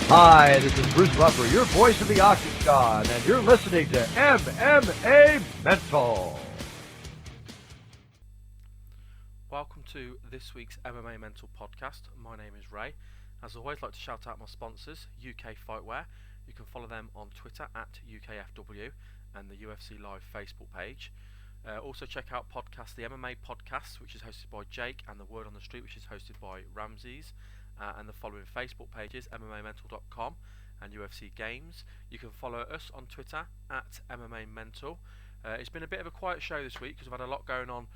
Hi, this is Bruce Buffer, your voice of the Octagon, and you're listening to MMA Mental. Welcome to this week's MMA Mental podcast. My name is Ray. As always, I'd like to shout out my sponsors, UK Fightwear. You can follow them on Twitter at UKFW and the UFC Live Facebook page. Also check out podcast, the MMA Podcast, which is hosted by Jake, and the Word on the Street, which is hosted by Ramses. And the following Facebook pages, MMAmental.com and UFC Games. You can follow us on Twitter at MMA Mental. It's been a bit of a quiet show this week because I've had a lot going on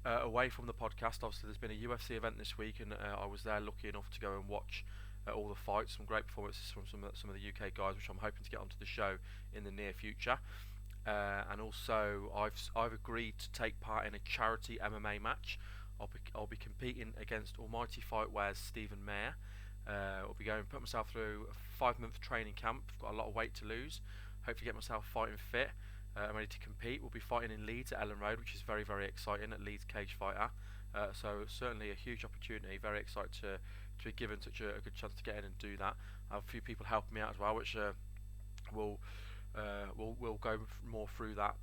away from the podcast. Obviously, there's been a UFC event this week, and I was there lucky enough to go and watch all the fights. Some great performances from some of the UK guys, which I'm hoping to get onto the show in the near future. And also, I've agreed to take part in a charity MMA match. I'll be competing against Almighty Fightwear's Stephen Mayer. I'll be going to put myself through a 5-month training camp. I've got a lot of weight to lose. Hopefully get myself fighting fit. I'm ready to compete. We'll be fighting in Leeds at Ellen Road, which is very, very exciting, at Leeds Cage Fighter. So certainly a huge opportunity. Very excited to be given such a good chance to get in and do that. I have a few people helping me out as well, which we'll go more through that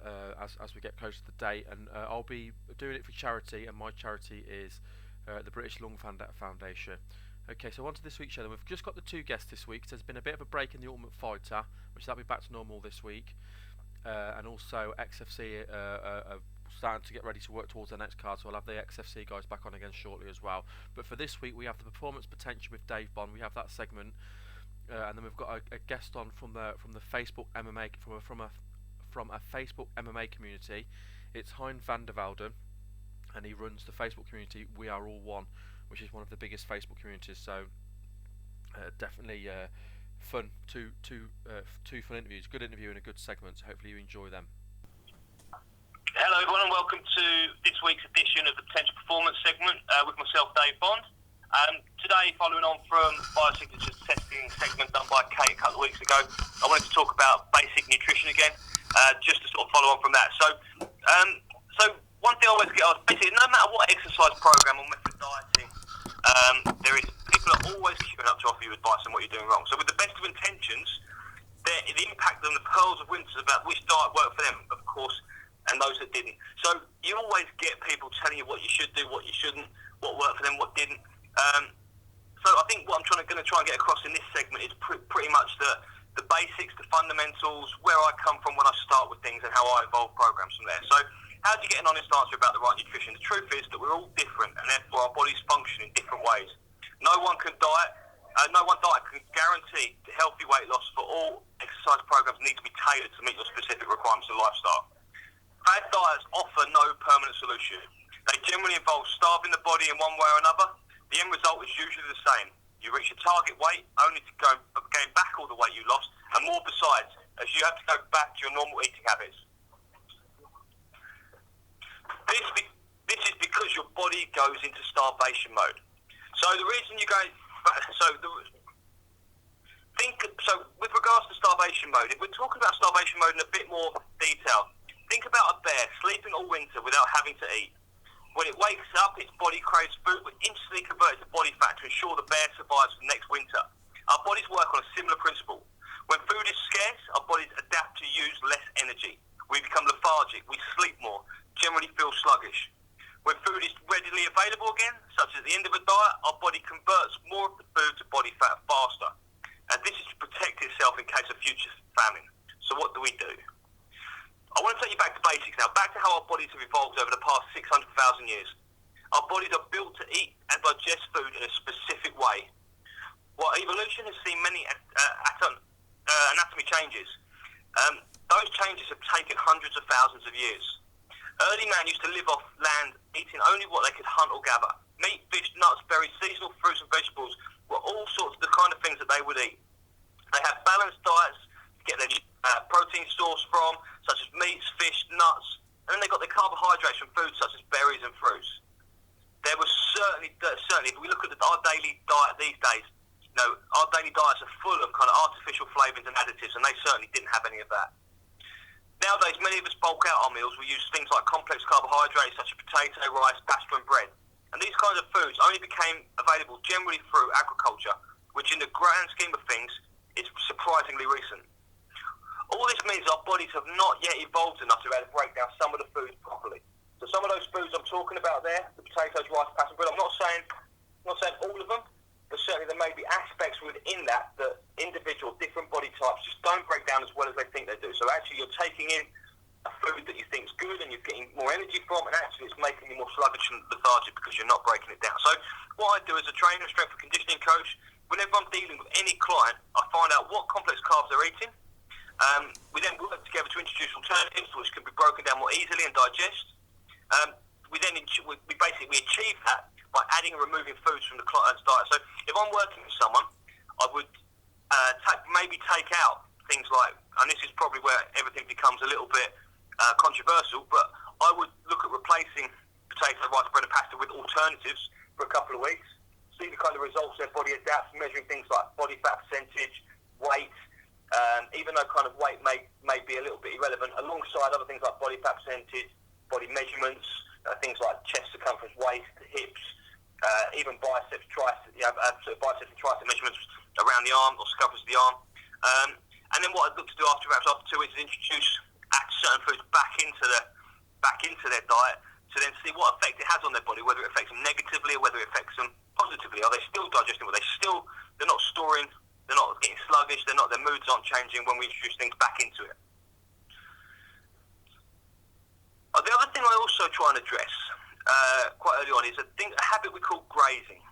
as we get closer to the date, and I'll be doing it for charity, and my charity is the British Lung Foundation. Okay, so on to this week's show. We've just got the two guests this week. So there's been a bit of a break in the Ultimate Fighter, which that'll be back to normal this week, and also XFC are starting to get ready to work towards their next card, so I'll have the XFC guys back on again shortly as well. But for this week, we have the Performance Potentia with Dave Bond. We have that segment. And then we've got a guest on from the Facebook MMA from a Facebook MMA community. It's Hein van der Velden, and he runs the Facebook community We Are All One, which is one of the biggest Facebook communities. So definitely fun, two fun interviews, good interview and a good segment. So hopefully you enjoy them. Hello everyone, and welcome to this week's edition of the Potential Performance segment with myself, Dave Bond. Today, following on from the biosignature testing segment done by Kate a couple of weeks ago, I wanted to talk about basic nutrition again, just to sort of follow on from that. So one thing I always get asked, basically, no matter what exercise program or method of dieting, people are always queuing up to offer you advice on what you're doing wrong. So with the best of intentions, the impact on the pearls of winter is about which diet worked for them, of course, and those that didn't. So you always get people telling you what you should do, what you shouldn't, what worked for them, what didn't. So I think what I'm going to try and get across in this segment is pretty much the basics, the fundamentals, where I come from when I start with things, and how I evolve programs from there. So how do you get an honest answer about the right nutrition? The truth is that we're all different, and therefore our bodies function in different ways. No one diet can guarantee healthy weight loss. For all exercise programs need to be tailored to meet your specific requirements of lifestyle. Fad diets offer no permanent solution. They generally involve starving the body in one way or another. The end result is usually the same. You reach your target weight only to gain back all the weight you lost, and more besides, as you have to go back to your normal eating habits. This is because your body goes into starvation mode. So the reason you go... So with regards to starvation mode, if we're talking about starvation mode in a bit more detail, think about a bear sleeping all winter without having to eat. When it wakes up, its body craves food, but instantly converts to body fat to ensure the bear survives the next winter. Our bodies work on a similar principle. When food is scarce, our bodies adapt to use less energy. We become lethargic, we sleep more, generally feel sluggish. When food is readily available again, such as the end of a diet, our body converts more of the food to body fat faster. And this is to protect itself in case of future famine. So what do we do? I want to take you back to basics now, back to how our bodies have evolved over the past 600,000 years. Our bodies are built to eat and digest food in a specific way. While evolution has seen many anatomy changes, those changes have taken hundreds of thousands of years. Early man used to live off land, eating only what they could hunt or gather. Meat, fish, nuts, berries, seasonal fruits and vegetables were all sorts of the kind of things that they would eat. They had balanced diets to get their protein source from, such as meats, fish, nuts, and then they got their carbohydrates from foods such as berries and fruits. There was certainly, if we look at our daily diet these days, our daily diets are full of kind of artificial flavours and additives, and they certainly didn't have any of that. Nowadays, many of us bulk out our meals. We use things like complex carbohydrates such as potato, rice, pasta and bread. And these kinds of foods only became available generally through agriculture, which in the grand scheme of things is surprisingly recent. All this means our bodies have not yet evolved enough to be able to break down some of the foods properly. So some of those foods I'm talking about there, the potatoes, rice, pasta, bread, I'm not saying all of them, but certainly there may be aspects within that individual different body types just don't break down as well as they think they do. So actually you're taking in a food that you think is good and you're getting more energy from, and actually it's making you more sluggish and lethargic because you're not breaking it down. So what I do as a trainer, strength and conditioning coach, whenever I'm dealing with any client, I find out what complex carbs they're eating. We then work together to introduce alternatives which can be broken down more easily and digest. We basically achieve that by adding and removing foods from the client's diet. So if I'm working with someone, I would maybe take out things like, and this is probably where everything becomes a little bit controversial, but I would look at replacing potato, rice, bread and pasta with alternatives for a couple of weeks, see the kind of results their body adapts, measuring things like body fat percentage, weight, even though kind of weight may be a little bit irrelevant, alongside other things like body fat percentage, body measurements, things like chest circumference, waist, hips, even biceps, triceps, biceps and tricep measurements around the arm or circumference of the arm. And then what I'd look to do after 2 weeks is introduce certain foods back into their diet to then see what effect it has on their body, whether it affects them negatively or whether it affects them positively. Are they still digesting? They're not storing, they're not getting sluggish, their moods aren't changing when we introduce things back into it. The other thing I also try and address quite early on is a habit we call grazing.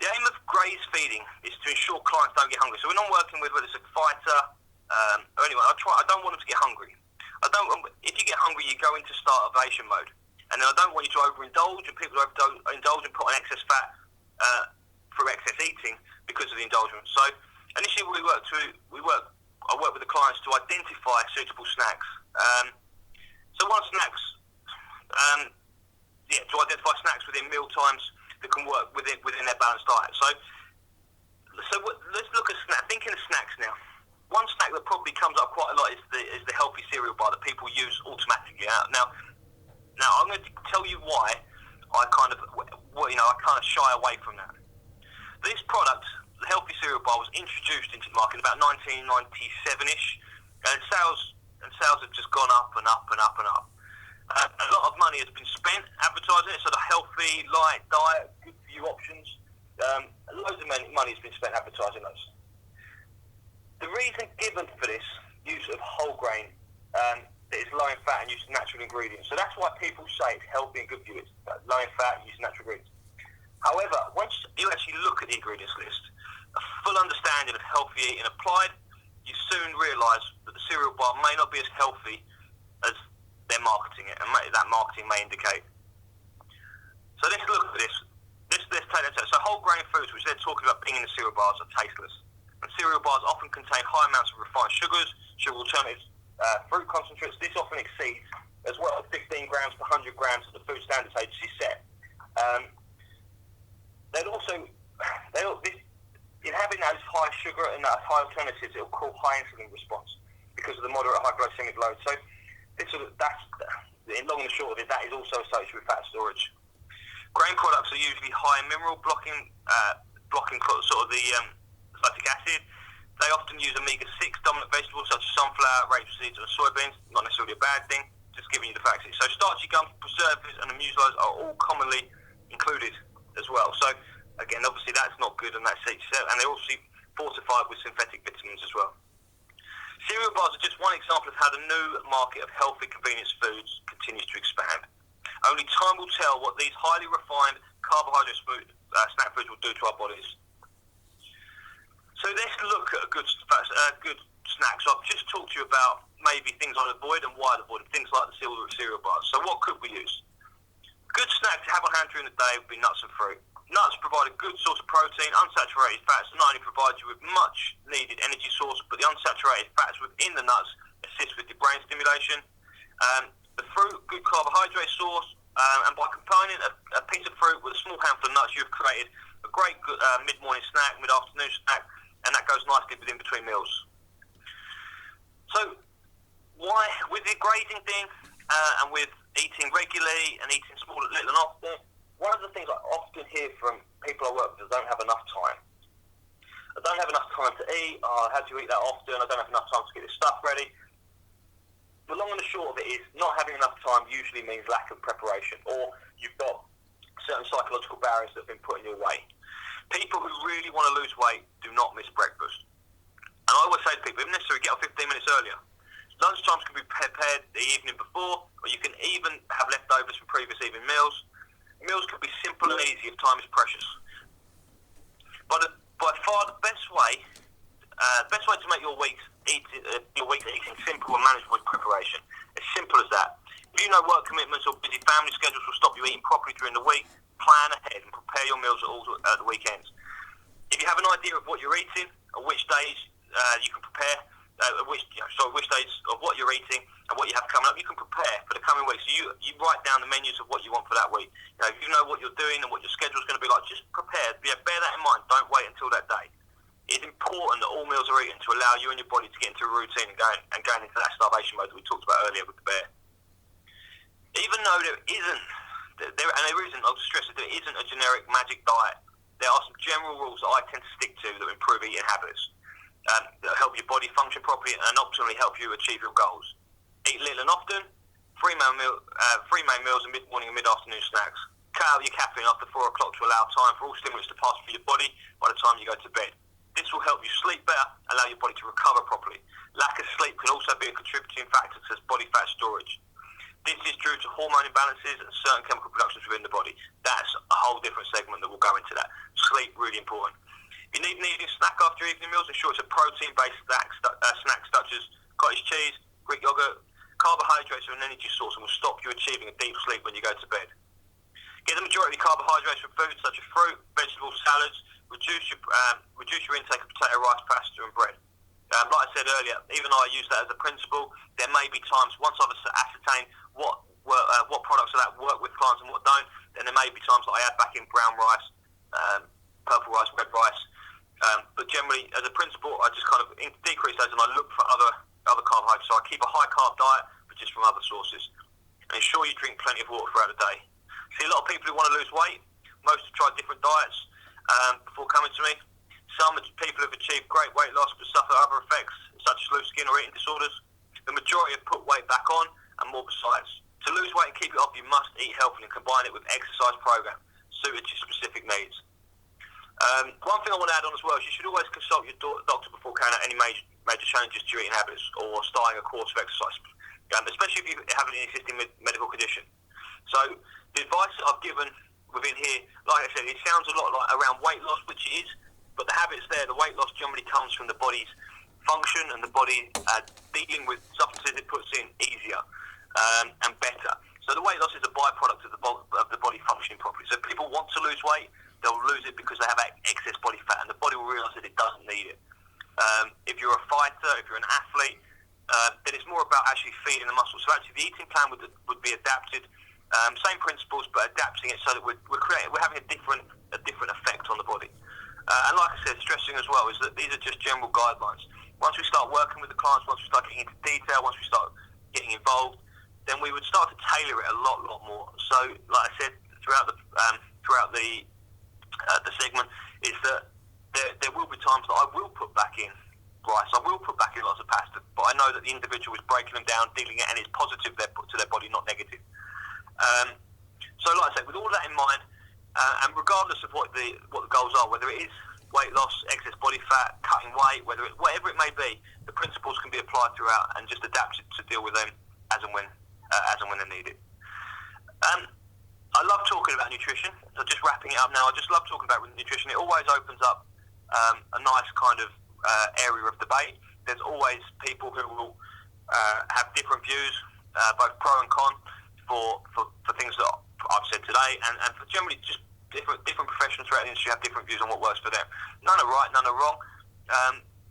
The aim of graze feeding is to ensure clients don't get hungry. So when I'm working with, whether it's a fighter or anyone, I don't want them to get hungry. If you get hungry, you go into starvation mode, and then I don't want you to overindulge, and people overindulge and put on excess fat through excess eating because of the indulgence. So initially, I work with the clients to identify suitable snacks. So one snacks, to identify snacks within meal times that can work within their balanced diet. So let's look at thinking of snacks now. One snack that probably comes up quite a lot is the healthy cereal bar that people use automatically. Now I'm going to tell you why I kind of shy away from that. This product, the healthy cereal bar, was introduced into the market in about 1997ish, and sales have just gone up and up and up and up. A lot of money has been spent advertising it, so the healthy, light diet, good for you options. Loads of money has been spent advertising those. The reason given for this use of whole grain that is low in fat and use natural ingredients. So that's why people say it's healthy and good for you. It's low in fat and use natural ingredients. However, once you actually look at the ingredients list, a full understanding of healthy eating applied, you soon realise that the cereal bar may not be as healthy as they're marketing it, and that marketing may indicate. So let's look at this. Let's take that. So whole grain foods, which they're talking about being in the cereal bars, are tasteless. And cereal bars often contain high amounts of refined sugars, sugar alternatives, fruit concentrates. This often exceeds as well 15 grams per 100 grams that the Food Standards Agency set. In having those high sugar and those high alternatives, it will cause high insulin response because of the moderate high glycemic load. So that's long and short of it. That is also associated with fat storage. Grain products are usually high in mineral, blocking sort of the lactic acid. They often use omega-6 dominant vegetables such as sunflower, rapeseed, and soybeans. Not necessarily a bad thing, just giving you the facts. So starchy gums, preservatives, and mucilage are all commonly included as well. So again, obviously that's not good, and that's and they're also fortified with synthetic vitamins as well. Cereal bars are just one example of how the new market of healthy convenience foods continues to expand. Only time will tell what these highly refined carbohydrate snack foods will do to our bodies. So let's look at a good snack. So I've just talked to you about maybe things I'd avoid and why I'd avoid them, things like the cereal bars. So what could we use? Good snack to have on hand during the day would be nuts and fruit. Nuts provide a good source of protein. Unsaturated fats not only provide you with much needed energy source, but the unsaturated fats within the nuts assist with your brain stimulation. The fruit, good carbohydrate source, and by combining a piece of fruit with a small handful of nuts, you've created a great mid-morning snack, mid-afternoon snack, and that goes nicely within between meals. So, why, with the grazing thing, and with eating regularly and eating small, little and often, one of the things I often hear from people I work with is I don't have enough time. I don't have enough time to eat, I allowed to eat that often. I don't have enough time to get this stuff ready. The long and the short of it is not having enough time usually means lack of preparation, or you've got certain psychological barriers that have been put in your way. People who really want to lose weight do not miss breakfast. And I always say to people, even necessarily get up 15 minutes earlier. Lunchtimes can be prepared the evening before, or you can even have leftovers from previous evening meals. Meals can be simple and easy if time is precious. But by far the best way to make your week's eating simple and manageable is preparation. As simple as that. If you know work commitments or busy family schedules will stop you eating properly during the week, plan ahead and prepare your meals at the weekends. If you have an idea of what you're eating, or which days you can prepare, which days of what you're eating and what you have coming up, you can prepare for the coming week. So you write down the menus of what you want for that week. If you know what you're doing and what your schedule is going to be like, just prepare. Bear that in mind. Don't wait until that day. It's important that all meals are eaten to allow you and your body to get into a routine and going into that starvation mode that we talked about earlier with the bear. Even though there isn't, I'll stress that there isn't a generic magic diet, there are some general rules that I tend to stick to that improve eating habits. That help your body function properly and optimally help you achieve your goals. Eat little and often, three main meals and mid-morning and mid-afternoon snacks. Cut out your caffeine after 4 o'clock to allow time for all stimulants to pass through your body by the time you go to bed. This will help you sleep better, allow your body to recover properly. Lack of sleep can also be a contributing factor to body fat storage. This is due to hormone imbalances and certain chemical productions within the body. That's a whole different segment that will go into that. Sleep, really important. If you need an evening snack after evening meals, ensure it's a protein-based snack such as cottage cheese, Greek yogurt. Carbohydrates are an energy source and will stop you achieving a deep sleep when you go to bed. Get the majority of your carbohydrates from foods such as fruit, vegetables, salads. Reduce your intake of potato, rice, pasta and bread. Like I said earlier, even though I use that as a principle, there may be times, once I've ascertained what products of that work with clients and what don't, then there may be times that I add back in brown rice, purple rice, red rice. But generally, as a principle, I just kind of decrease those and I look for other carbohydrates. So I keep a high carb diet, but just from other sources. And ensure you drink plenty of water throughout the day. See, a lot of people who want to lose weight, most have tried different diets before coming to me. Some people have achieved great weight loss but suffer other effects, such as loose skin or eating disorders. The majority have put weight back on and more besides. To lose weight and keep it off, you must eat healthily and combine it with exercise program suited to specific needs. One thing I want to add on as well is you should always consult your doctor before carrying out any major changes to your eating habits or starting a course of exercise, especially if you have an existing medical condition. So the advice that I've given within here, like I said, it sounds a lot like around weight loss, which it is, but the habits there, the weight loss generally comes from the body's function and the body dealing with substances it puts in easier and better. So the weight loss is a byproduct of the body functioning properly. So if people want to lose weight, they'll lose it because they have excess body fat, and the body will realise that it doesn't need it. If you're a fighter, if you're an athlete, then it's more about actually feeding the muscle. So actually the eating plan would be adapted, same principles, but adapting it so that we're having a different effect on the body. And like I said, stressing as well is that these are just general guidelines. Once we start working with the clients, once we start getting into detail, once we start getting involved, then we would start to tailor it a lot more. So, like I said, throughout the segment, is that there will be times that I will put back in rice, I will put back in lots of pasta, but I know that the individual is breaking them down, dealing it, and it's positive to their body, not negative. So, like I said, with all that in mind, and regardless of what the goals are, whether it is weight loss, excess body fat, cutting weight, whatever it may be, the principles can be applied throughout and just adapted to deal with them as and when they're needed. I love talking about nutrition. So just wrapping it up now, I just love talking about nutrition. It always opens up a nice kind of area of debate. There's always people who will have different views, both pro and con, for things that I've said today, and for generally just different professionals throughout the industry have different views on what works for them. None are right, none are wrong.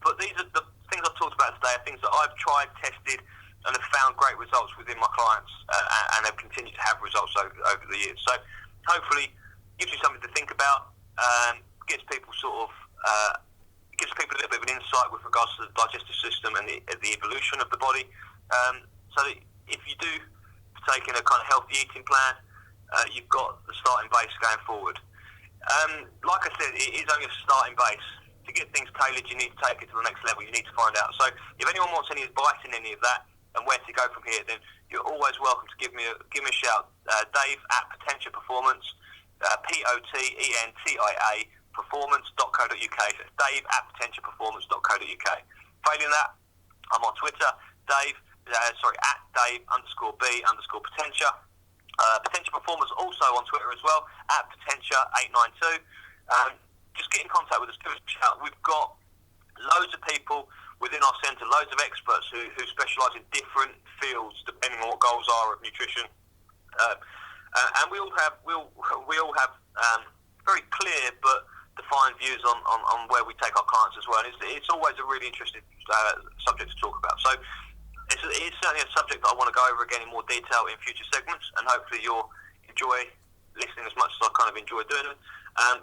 But these are the things I've talked about today are things that I've tried, tested, and have found great results within my clients, and have continued to have results over the years. So hopefully gives you something to think about, gives people gives people a little bit of an insight with regards to the digestive system and the evolution of the body. So that if you do take in a kind of healthy eating plan, you've got the starting base going forward. Like I said, it is only a starting base. to get things tailored, you need to take it to the next level. You need to find out. So if anyone wants any advice in any of that and where to go from here, then you're always welcome to give me a shout. Dave at Potentia Performance, Potentia performance.co.uk. So it's Dave at potentiaperformance.co.uk. Failing that, I'm on Twitter, at Dave_B_Potentia. Potentia Performance also on Twitter as well, at Potentia892. Just get in contact with us, give us a shout. We've got loads of people within our centre, loads of experts who specialise in different fields depending on what goals are of nutrition. And we all have very clear but defined views on where we take our clients as well. And it's always a really interesting subject to talk about. So it's certainly a subject that I want to go over again in more detail in future segments, and hopefully you'll enjoy listening as much as I kind of enjoy doing them.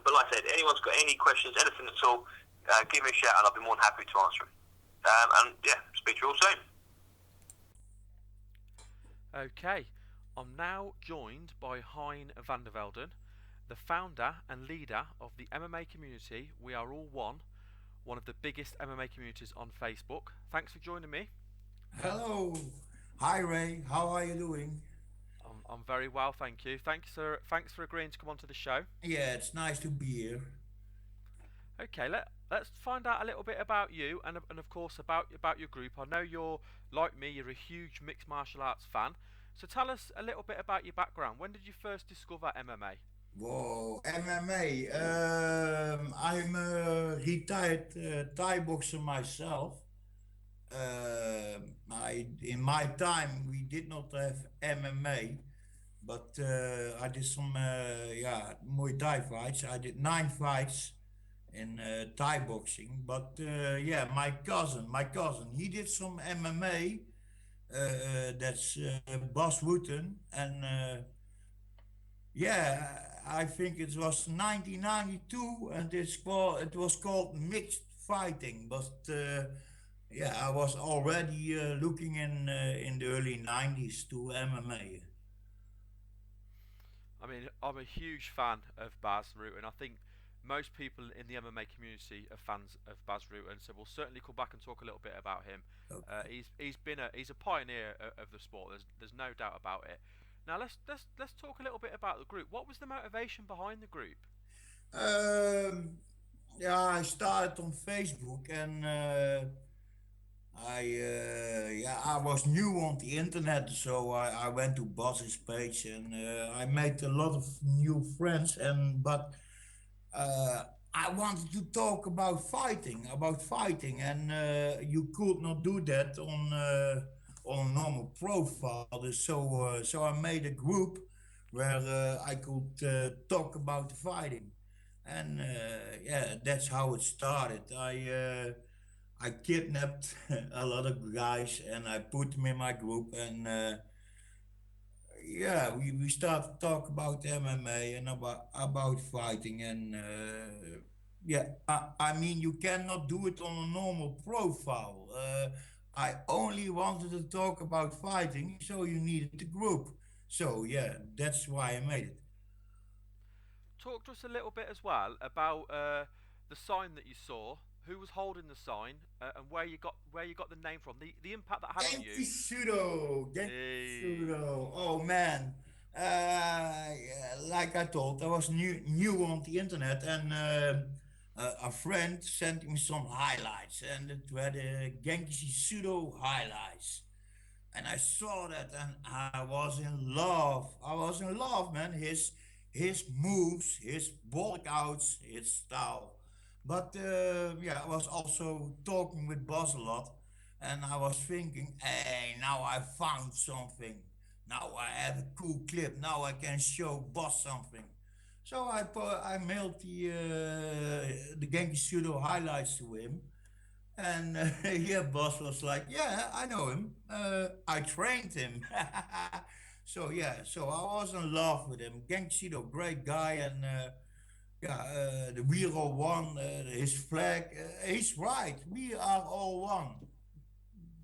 But like I said, anyone's got any questions, anything at all, give me a shout and I'll be more than happy to answer them. And yeah, speak to you all soon. Okay, I'm now joined by Hein van der Velden, the founder and leader of the MMA community We Are All one of the biggest MMA communities on Facebook. Thanks for joining me. Hello. Hi Ray, how are you doing? I'm very well, thank you. Thanks for agreeing to come onto the show. Yeah, it's nice to be here. Okay, let's find out a little bit about you and of course about your group. I know you're like me, you're a huge mixed martial arts fan. So tell us a little bit about your background. When did you first discover MMA? Whoa, MMA. I'm a retired Thai boxer myself. In my time we did not have MMA, but I did some Muay Thai fights. I did 9 fights in Thai boxing. But my cousin, he did some MMA. That's Bas Wooten, and I think it was 1992, and it was called mixed fighting. But I was already looking in the early 90s to MMA. I mean, I'm a huge fan of Bas Rutten. I think most people in the MMA community are fans of Bas Rutten, so we'll certainly come back and talk a little bit about him. Okay. He's a pioneer of the sport. There's no doubt about it. Now let's talk a little bit about the group. What was the motivation behind the group? Um, I started on Facebook, and I was new on the internet, so I went to Boss's page, and I made a lot of new friends. Uh, I wanted to talk about fighting, and you could not do that on a normal profile. So I made a group where I could talk about the fighting, and that's how it started. I kidnapped a lot of guys, and I put them in my group, and we start to talk about MMA and about fighting, and I mean, you cannot do it on a normal profile. I only wanted to talk about fighting, so you needed the group. So yeah, that's why I made it. Talk to us a little bit as well about the sign that you saw, who was holding the sign, and where you got the name from. The impact that had on you. Genki Hey. Sudo. Oh man, like I told, I was new on the internet, and a friend sent me some highlights, and it were the Genki Sudo highlights. And I saw that, and I was in love. I was in love, man. His moves, his workouts, his style. But I was also talking with Boss a lot, and I was thinking, hey, now I found something. Now I have a cool clip. Now I can show Boss something. So I mailed the Genki Sudo highlights to him, and Boss was like, "Yeah, I know him. I trained him." So I was in love with him. Gangster, great guy, and the we are all one. His flag, he's right. We are all one,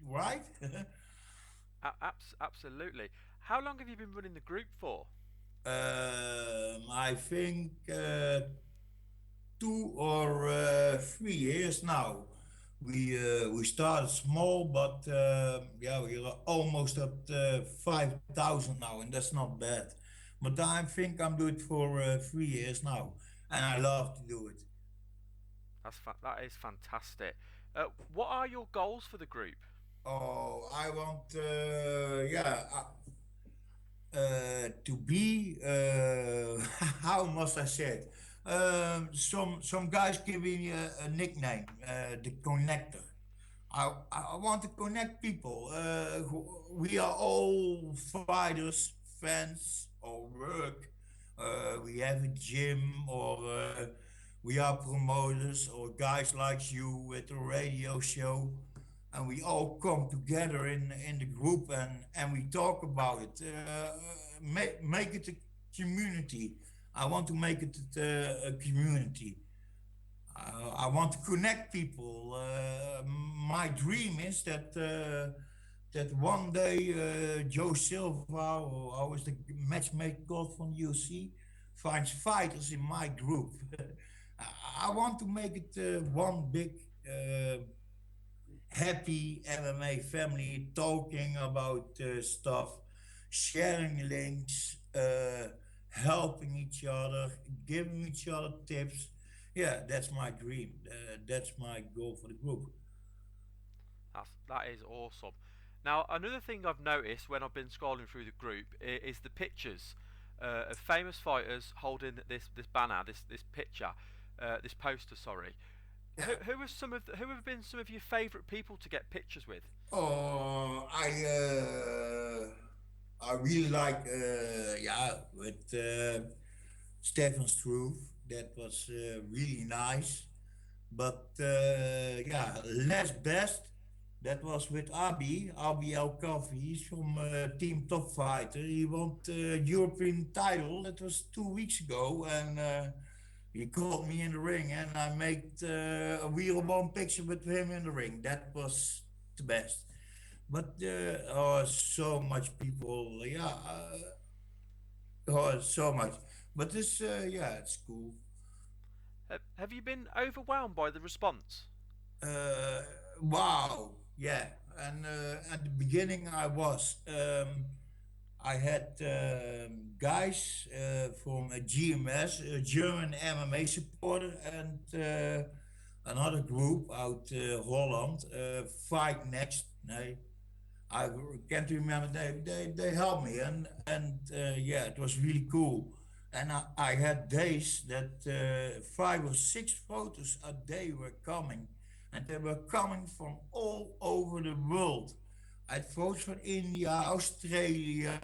right? Absolutely. How long have you been running the group for? I think 2 or 3 years now. We started small, but yeah, we are almost at 5,000 now, and that's not bad. But I think I'm doing it for 3 years now, and I love to do it. That is fantastic. What are your goals for the group? Oh, I want, yeah, to be how must I say it? Some guys give me a nickname, the connector. I want to connect people. We are all fighters, fans, or work. We have a gym, or we are promoters, or guys like you with a radio show, and we all come together in the group and we talk about it. Make it a community. I want to make it a community. I want to connect people. My dream is that one day Joe Silva, or how is the matchmaker called from UFC, finds fighters in my group. I want to make it one big happy MMA family talking about stuff, sharing links, helping each other, giving each other tips. Yeah, that's my dream. That's my goal for the group. That is awesome. Now, another thing I've noticed when I've been scrolling through the group is the pictures of famous fighters holding this banner, this picture, this poster. Sorry. Yeah. Who have been some of your favourite people to get pictures with? Oh, I really like yeah, with Stefan Struve. That was really nice. But yeah, last best, that was with Abi El Kafi. He's from Team Top Fighter. He won the European title. That was 2 weeks ago, and he called me in the ring, and I made a wheel-bomb picture with him in the ring. That was the best. But oh, so much people, yeah, oh, so much. But this, yeah, it's cool. Have you been overwhelmed by the response? uh, wow, yeah. And at the beginning, I had guys from a GMS, a German MMA supporter, and another group out Holland, Fight Next. Nee, I can't remember. They helped me, and yeah, it was really cool. And I had days that 5 or 6 photos a day were coming, and they were coming from all over the world. I had photos from India, Australia,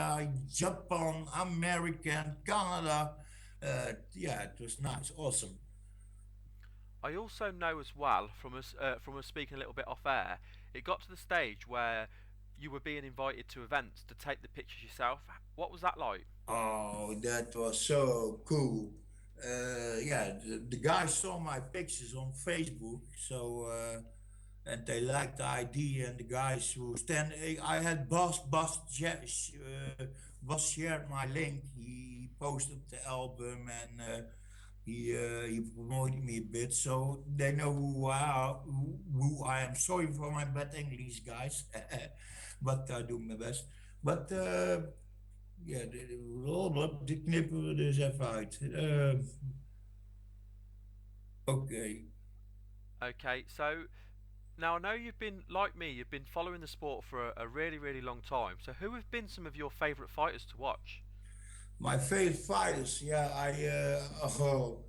Japan, American, Canada. Yeah, it was nice, awesome. I also know as well from us speaking a little bit off air, it got to the stage where you were being invited to events to take the pictures yourself. What was that like? Oh, that was so cool. Yeah, the guys saw my pictures on Facebook, so and they liked the idea. And the guys who stand, I had Bas shared my link. He posted the album, and he promoted me a bit, so they know who I am. Sorry for my bad English, guys, but I do my best. But ja, Robert, die knippen we dus even uit. Oké. Okay, so now I know you've been like me. You've been following the sport for a really, really long time. So who have been some of your favourite fighters to watch? My favorite fighters, yeah, oh,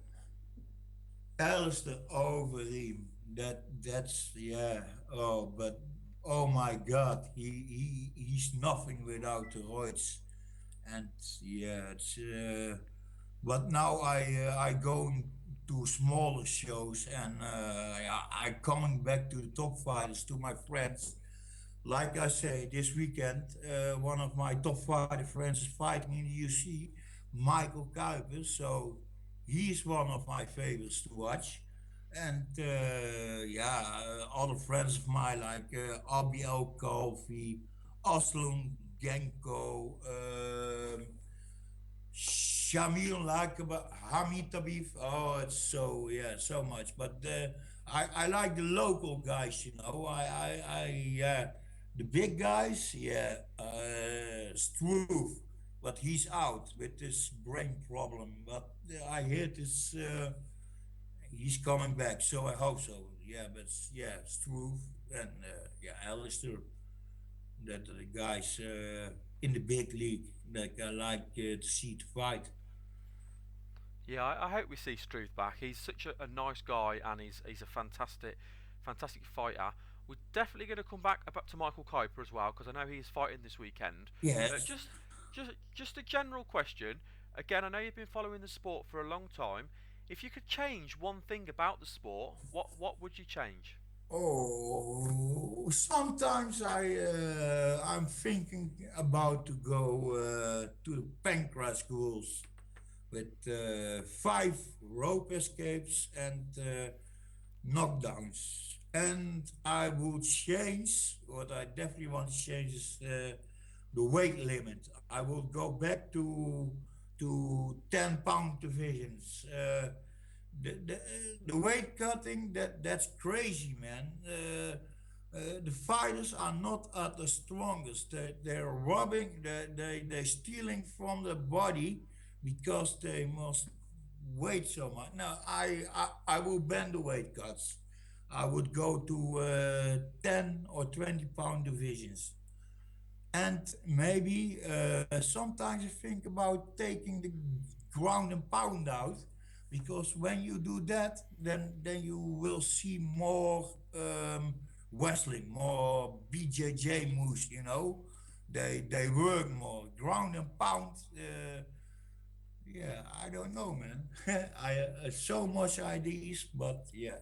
Alistair Overeem. That's yeah. Oh, but oh my God, he's nothing without the roids, and yeah, it's. But now I go to smaller shows, and yeah, I coming back to the top fighters, to my friends. Like I say, this weekend, one of my top fighter friends is fighting in the UFC, Michael Kuipers. So he's one of my favorites to watch. And yeah, other friends of mine like Abiel Kalfi, Aslam Genko, Shamil Lakaba, Hamid Tabif. Oh, it's so yeah, so much. But I like the local guys. I the big guys. Yeah, Struve, but he's out with this brain problem. But I hear this. He's coming back, so I hope so. Yeah, but yeah, Struve and yeah, Alistair, that are the guys in the big league that I like to see to fight. Yeah, I hope we see Struth back. He's such a nice guy, and he's a fantastic fighter. We're definitely going to come back to Michael Kuiper as well because I know he's fighting this weekend. Uh, Yes. just just a general question. Again, I know you've been following the sport for a long time. If you could change one thing about the sport, what would you change? Oh, sometimes I'm thinking about to go to the pancras schools with 5 rope escapes and knockdowns. And I would change, what I definitely want to change is the weight limit. I will go back to 10-pound divisions. The the weight cutting, that's crazy, man. The fighters are not at the strongest. They're robbing, they're stealing from the body because they must weight so much. Now I will bend the weight cuts. I would go to 10 or 20-pound divisions. And maybe sometimes I think about taking the ground and pound out, because when you do that, then you will see more wrestling, more BJJ moves. They work more ground and pound. Yeah, I don't know, man. I so much ideas, but yeah,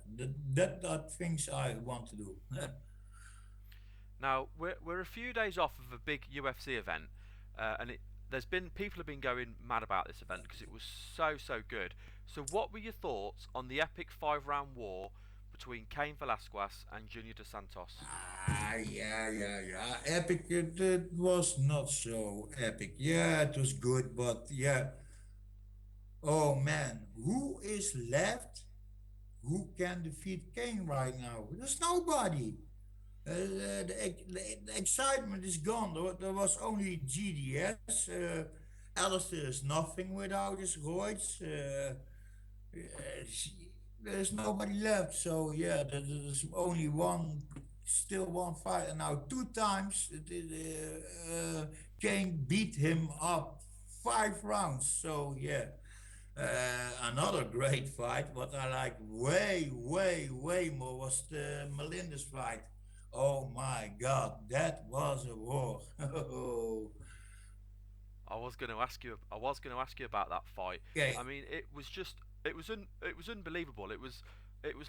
that things I want to do. Now we're a few days off of a big UFC event, and there's been people have been going mad about this event because it was so good. So what were your thoughts on the epic 5 round war between Cain Velasquez and Junior Dos Santos? Yeah. Epic. It was not so epic. Yeah, it was good, but yeah. Oh man, who is left? Who can defeat Kane right now? There's nobody. The excitement is gone. There was only GDS. Alistair is nothing without his roids. There's nobody left. So yeah, there's only one, still one fight, and now 2 times Kane beat him up 5 rounds. So yeah, another great fight. What I like way more was the Melendez fight. Oh my God, that was a war. I was going to ask you about that fight. Okay. I mean, it was unbelievable. It was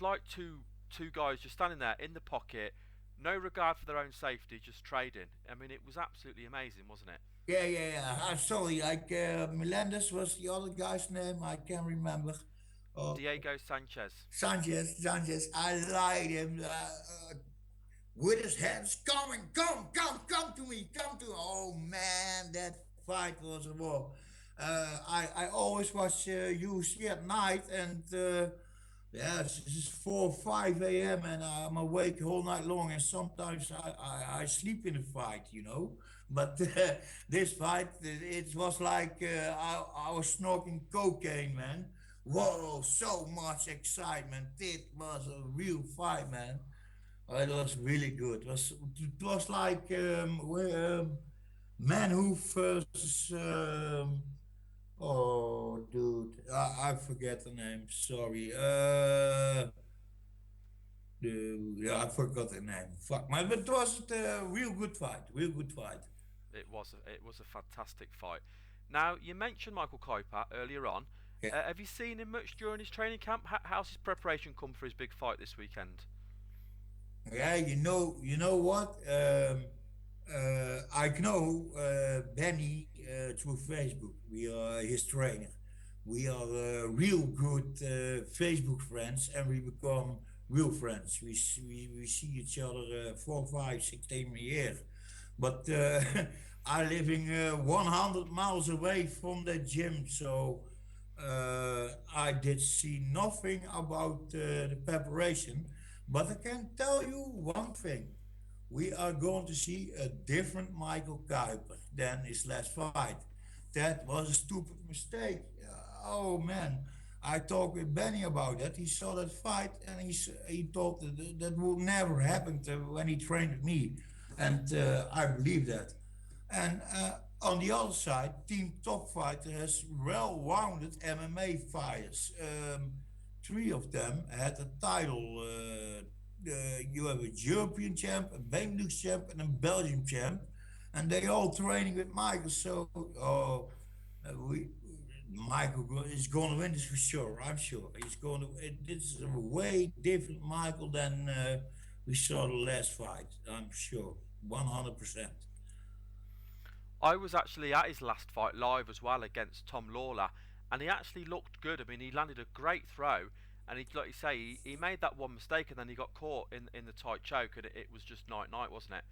like two guys just standing there in the pocket, no regard for their own safety, just trading. I mean, it was absolutely amazing, wasn't it? Yeah. I'm sorry. Like Melendez was the other guy's name. I can't remember. Oh, Diego Sanchez. Sanchez. I like him. With his hands coming, come to me, come to. Oh man, that fight was a war. I always watch UFC at night, and yeah, it's 4 5 a.m. and I'm awake whole night long, and sometimes I sleep in the fight, But this fight, it was like I was snorting cocaine, man. Whoa, so much excitement! It was a real fight, man. Oh, it was really good. It was like Manhoof versus oh dude, I forget the name. Sorry. Yeah, I forgot the name. Fuck, man. But it was a real good fight. Real good fight. It was a fantastic fight. Now you mentioned Michael Kuiper earlier on. Yeah. Have you seen him much during his training camp? How's his preparation come for his big fight this weekend? Yeah, you know what? I know Benny through Facebook. We are his trainer. We are real good Facebook friends, and we become real friends. We see each other 4, 5, 6 times a year. But I living 100 miles away from the gym, so I did see nothing about the preparation. But I can tell you one thing: we are going to see a different Michael Kuiper than his last fight. That was a stupid mistake. Oh man, I talked with Benny about that. He saw that fight and he thought that would never happen when he trained with me, and I believe that. And on the other side, Team Top Fighter has well-rounded MMA fighters. Three of them had a title. You have a European champ, a Benelux champ, and a Belgian champ, and they all training with Michael. So, we is going to win this for sure. I'm sure he's going to. This is a way different Michael than we saw the last fight. I'm sure, 100%. I was actually at his last fight live as well against Tom Lawler, and he actually looked good. I mean, he landed a great throw, and like you say, he made that one mistake, and then he got caught in the tight choke, and it was just night night, wasn't it?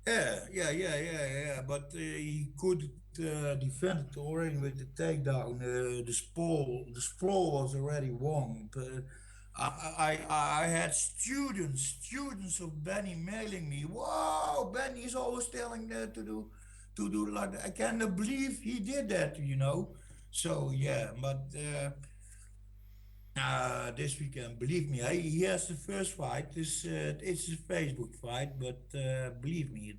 Yeah. But he could defend it already with the takedown. The sprawl was already won. But I had students of Benny mailing me. Wow, Benny is always telling that to do like that. I cannot believe he did that. So yeah, but this weekend, believe me, he has the first fight. It's a Facebook fight, but believe me,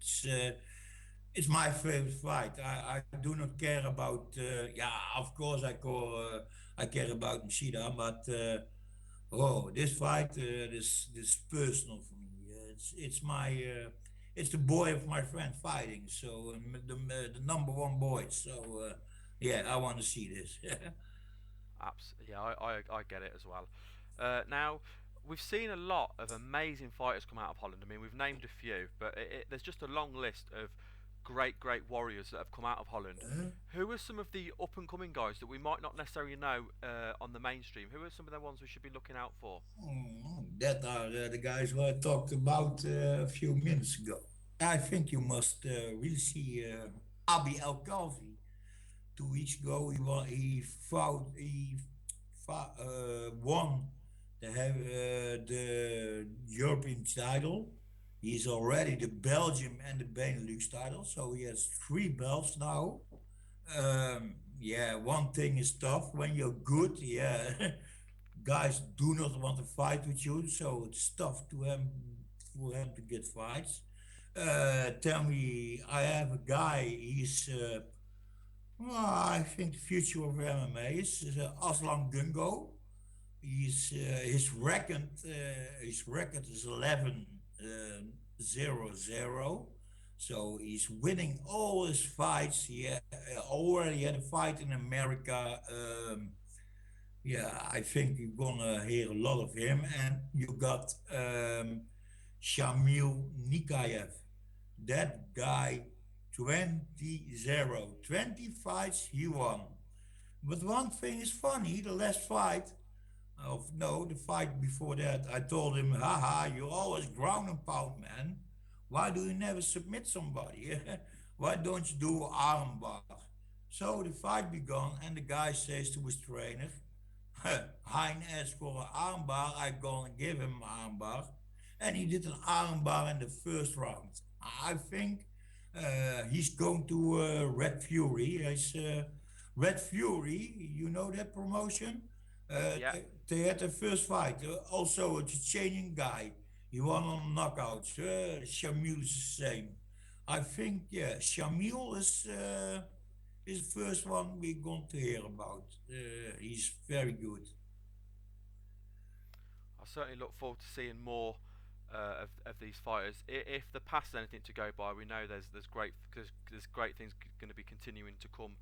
it's my favorite fight. I do not care about. Yeah, of course, I care about Machida, but this fight, this personal for me. It's the boy of my friend fighting. So the number one boy. So yeah, I want to see this. Yeah, I get it as well. Now, we've seen a lot of amazing fighters come out of Holland. I mean, we've named a few, but there's just a long list of great warriors that have come out of Holland. Who are some of the up and coming guys that we might not necessarily know on the mainstream? Who are some of the ones we should be looking out for? That are the guys who I talked about a few minutes ago. I think you must really see Abi El Khalfi. 2 weeks ago, he won the European title. He's already the Belgium and the Benelux title, so he has three belts now. Yeah, one thing is tough when you're good. Yeah, guys do not want to fight with you, so it's tough for him to get fights. Tell me, I have a guy. I think the future of MMA is Aslan Gungo. His record is 11 0-0. So he's winning all his fights. He already had a fight in America. Yeah, I think you're gonna hear a lot of him. And you got Shamil Nikayev. That guy, 20-0. 20 fights he won. But one thing is funny, the last fight, no, the fight before that, I told him, haha, you always ground and pound, man. Why do you never submit somebody? Why don't you do armbar? So the fight began, and the guy says to his trainer, Hein asked for an armbar, I'm gonna give him an armbar. And he did an armbar in the first round. I think he's going to Red Fury. Red Fury, you know that promotion? Yeah. They had their first fight. Also, it's a changing guy. He won on knockouts. Shamil is the same. I think, yeah, Shamil is the first one we're going to hear about. He's very good. I certainly look forward to seeing more of these fighters. If the past is anything to go by, we know there's great things going to be continuing to come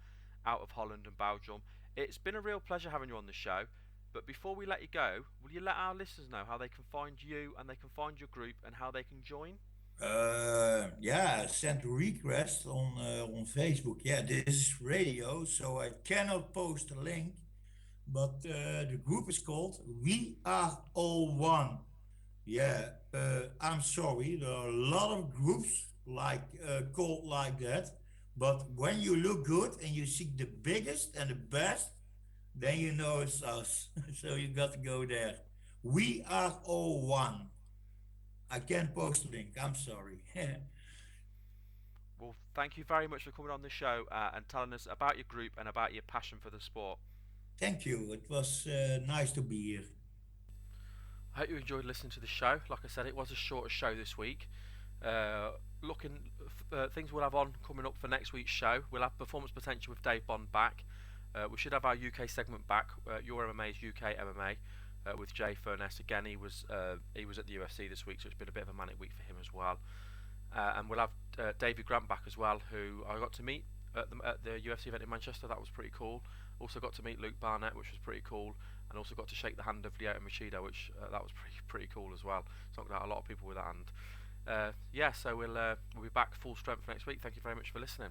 out of Holland and Belgium. It's been a real pleasure having you on the show. But before we let you go, will you let our listeners know how they can find you and they can find your group and how they can join? Yeah, send a request on Facebook. Yeah, this is radio, so I cannot post a link. But the group is called We Are All One. Yeah, I'm sorry. There are a lot of groups called like that. But when you look good and you see the biggest and the best, then you know it's us. So you got to go there. We are all one. I can't post a link. I'm sorry. Well, thank you very much for coming on the show and telling us about your group and about your passion for the sport. Thank you. It was nice to be here. I hope you enjoyed listening to the show. Like I said, it was a shorter show this week. Looking things we'll have on coming up for next week's show. We'll have Performance Potential with Dave Bond back. We should have our UK segment back. Your MMA's UK MMA with Jay Furness. Again, he was at the UFC this week, so it's been a bit of a manic week for him as well. And we'll have David Grant back as well, who I got to meet at the UFC event in Manchester. That was pretty cool. Also got to meet Luke Barnett, which was pretty cool, and also got to shake the hand of Lyoto Machida, which that was pretty cool as well. Knocked out a lot of people with that hand. So we'll be back full strength next week. Thank you very much for listening.